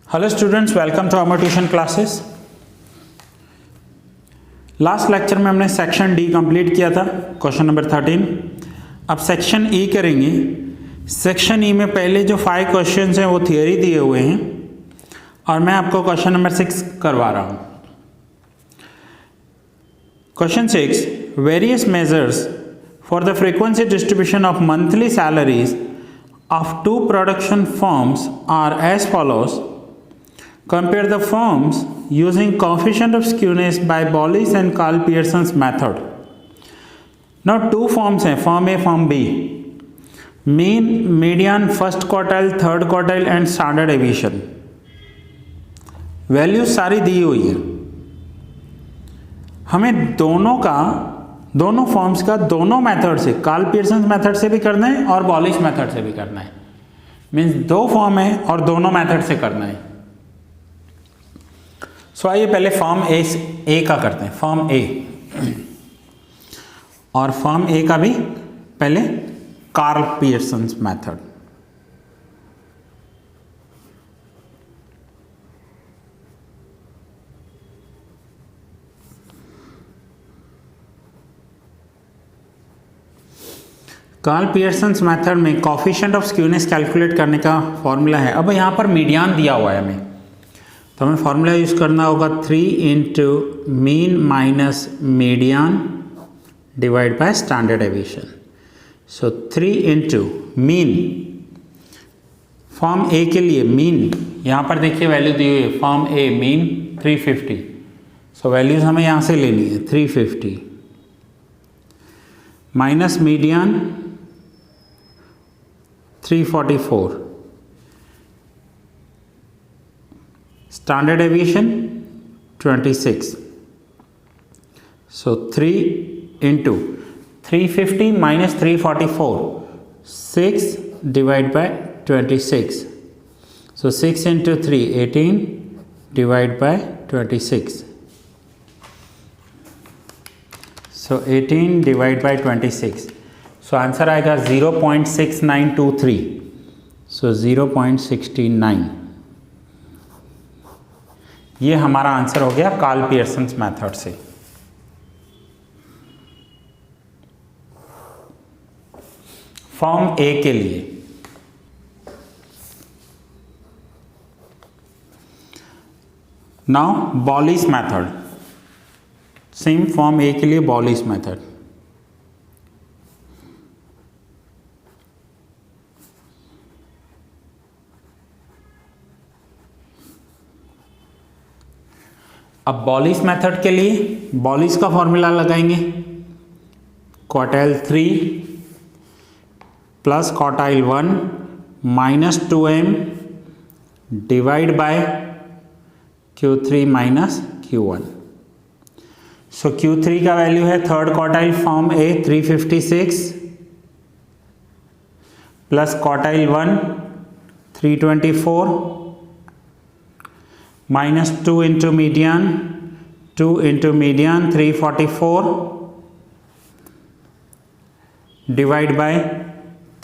Hello students, welcome to our tuition classes. Last lecture में हमने section D complete किया था, क्वेश्चन नंबर 13। अब सेक्शन ई करेंगे। सेक्शन ई में पहले जो 5 क्वेश्चंस हैं वो थियोरी दिए हुए हैं और मैं आपको क्वेश्चन नंबर 6 करवा रहा हूँ। Question 6, various measures for the frequency distribution of monthly salaries of two production firms are as follows. Compare the firms using coefficient of skewness by Bollies and Carl Pearson's method. Now two firms हैं, firm A, firm B. Mean, median, first quartile, third quartile and standard deviation. Values सारी दी हुई है। हमें दोनों forms का दोनों method से, Karl Pearson method से भी करना है और बॉलिश मेथड से भी करना है। मीन्स दो फॉर्म है और दोनों मेथड से करना है। सो आइए पहले फॉर्म ए का करते हैं। फॉर्म ए और फॉर्म ए का भी पहले Karl Pearson method. Karl Pearson method में कोफिशिएंट ऑफ स्क्यूनेस कैलकुलेट करने का फॉर्मूला है। अब यहाँ पर मीडियन दिया हुआ है हमें, तो हमें फॉर्मूला यूज़ करना होगा 3 into mean minus median divide by standard deviation. So 3 into mean, form A के लिए मीन, यहाँ पर देखिए वैल्यू दी हुई है। फॉर्म ए मीन 350, सो वैल्यूज हमें यहाँ से लेनी है 350 minus median 344, standard deviation 26. So 3 into 350 minus 344, 6 divided by 26. So 6 into 3, 18 divided by 26. So 18 divided by 26. So answer आएगा 0.6923। सो 0.69 ये हमारा आंसर हो गया कार्ल पियर्सन मेथड से। फॉर्म ए के लिए now Bowley's method, same form A के लिए बॉलिश मेथड। अब बॉलिश मेथड के लिए बॉलिश का फॉर्मूला लगाएंगे। Quartile 3 plus quartile 1 minus 2m divide by Q3 minus Q1। So Q3 का वैल्यू है third quartile form A 356 plus quartile 1 324 minus 2 into median 344 divide by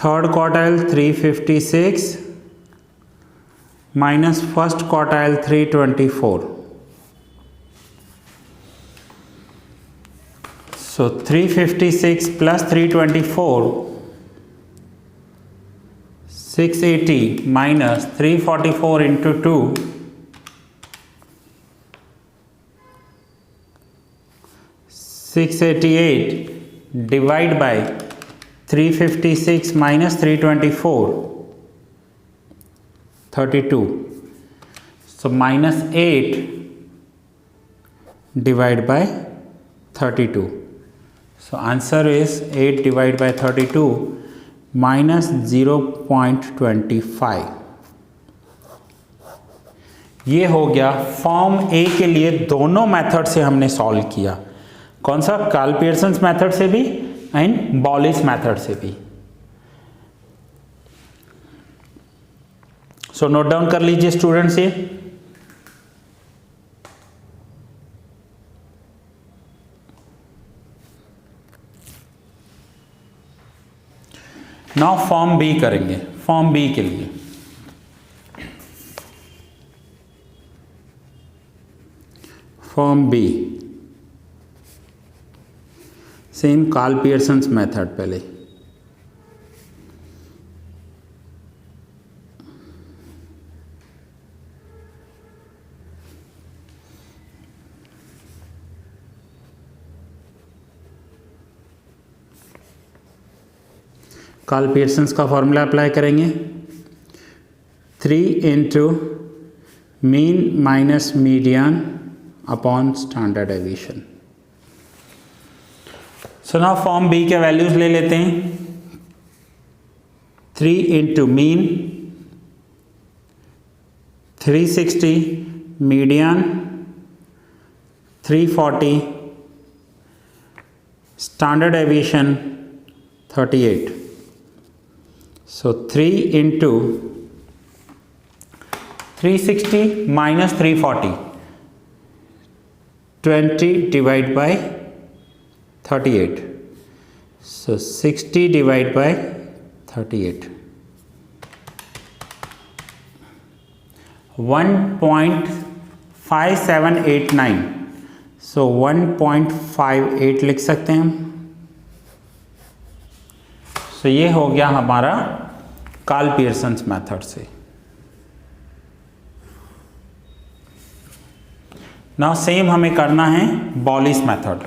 third quartile 356 minus first quartile 324. So 356 plus 324 680 minus 344 into 2 688 divide by 356 minus 324 32. So minus 8 divided by 32. So answer is 8 divided by 32 minus 0.25. ये हो गया form A के लिए। दोनों method से हमने solve किया। कौन सा? कार्ल पियर्सन मेथड से भी एंड बॉलिश मेथड से भी। सो नोट डाउन कर लीजिए स्टूडेंट्स ये। नाउ फॉर्म बी करेंगे। फॉर्म बी के लिए form B, same Karl Pearson's method पहले। कार्ल पियर्सन्स का फॉर्मूला अप्लाई करेंगे, 3 into mean minus median upon standard deviation. So now form B के वैल्यूज ले लेते हैं। 3 into mean, 360, median 340, standard deviation 38। So 3 into 360 minus 340, 20 divided by 38. So 60 divided by 38. 1.5789. So 1.58 लिख सकते हैं हम। तो ये हो गया हमारा कार्ल पियर्सन्स मेथड से। नाउ सेम हमें करना है Bowley's method.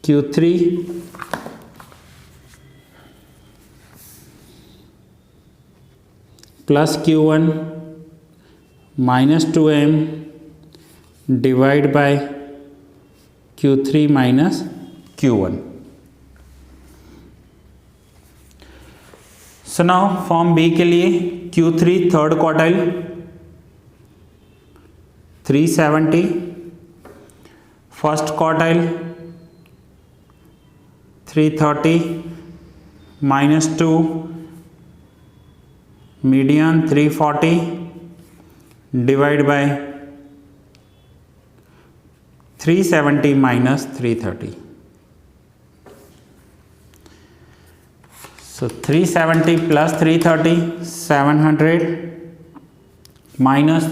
Q3 plus Q1 minus 2m divide by Q3 minus Q1। So now form B के लिए Q3 third quartile 370, first quartile 330 minus 2, median 340 divide by 370 minus 330। So 370 plus 330 700 minus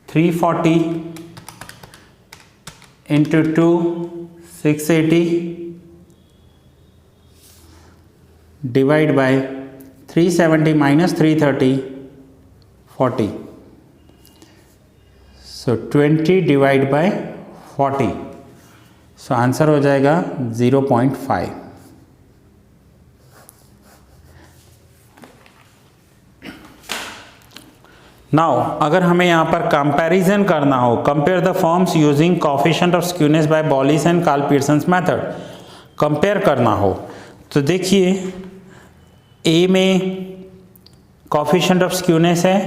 340 into 2 680 divide by 370 minus 330 40। So 20 divide by 40। So answer हो जाएगा 0.5। Now अगर हमें यहाँ पर comparison करना हो, compare the forms using coefficient of skewness by Bowley's and Karl Pearson's method, compare करना हो तो देखिए ए में कोएफिशिएंट ऑफ स्क्यूनेस है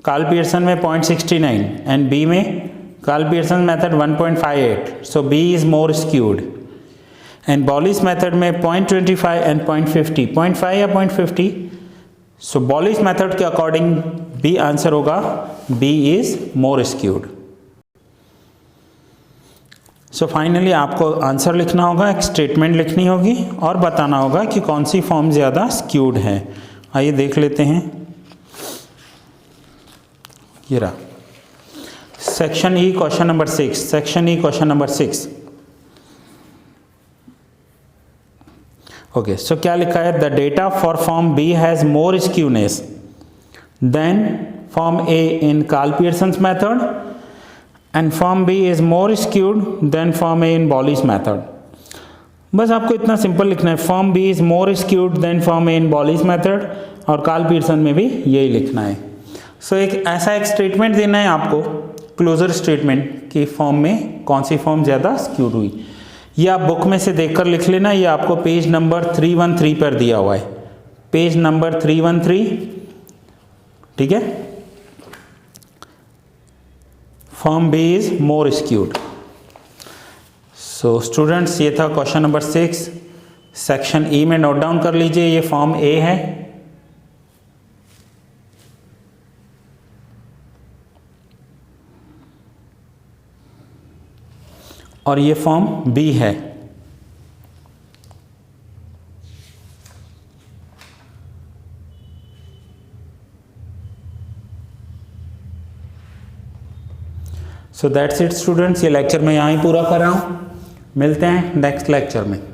कार्ल पियर्सन में 0.69 एंड बी में Karl Pearson method 1.58, so B is more skewed. And Bowley's method में 0.25 and 0.50, 0.5 या 0.50, सो बॉलिस मेथड के अकॉर्डिंग बी आंसर होगा, B is more skewed. So finally आपको answer लिखना होगा, एक स्टेटमेंट लिखनी होगी और बताना होगा कि कौन सी फॉर्म ज़्यादा स्क्यूड है। आइए देख लेते हैं। ये रहा section E question number 6। Section E question number 6। Okay, so क्या लिखा है? The data for form B has more skewness than form A in Karl Pearson's method and form B is more skewed than form A in Bolly's method। बस आपको इतना simple लिखना है, form B is more skewed than form A in Bolly's method, और Karl Pearson में भी यही लिखना है। सो एक ऐसा एक स्टेटमेंट देना है आपको, क्लोजर स्टेटमेंट, कि फॉर्म में कौन सी फॉर्म ज़्यादा स्क्यूड हुई। ये आप बुक में से देखकर लिख लेना, ये आपको पेज नंबर 313 पर दिया हुआ है, पेज नंबर 313, ठीक है। Form B is more skewed. So students, ये था क्वेश्चन नंबर 6। सेक्शन ई में नोट डाउन कर लीजिए, ये फॉर्म ए है। और ये फर्म बी है। सो दैट्स इट स्टूडेंट्स, ये लेक्चर मैं यहाँ ही पूरा कर रहा हूँ। मिलते हैं नेक्स्ट लेक्चर में।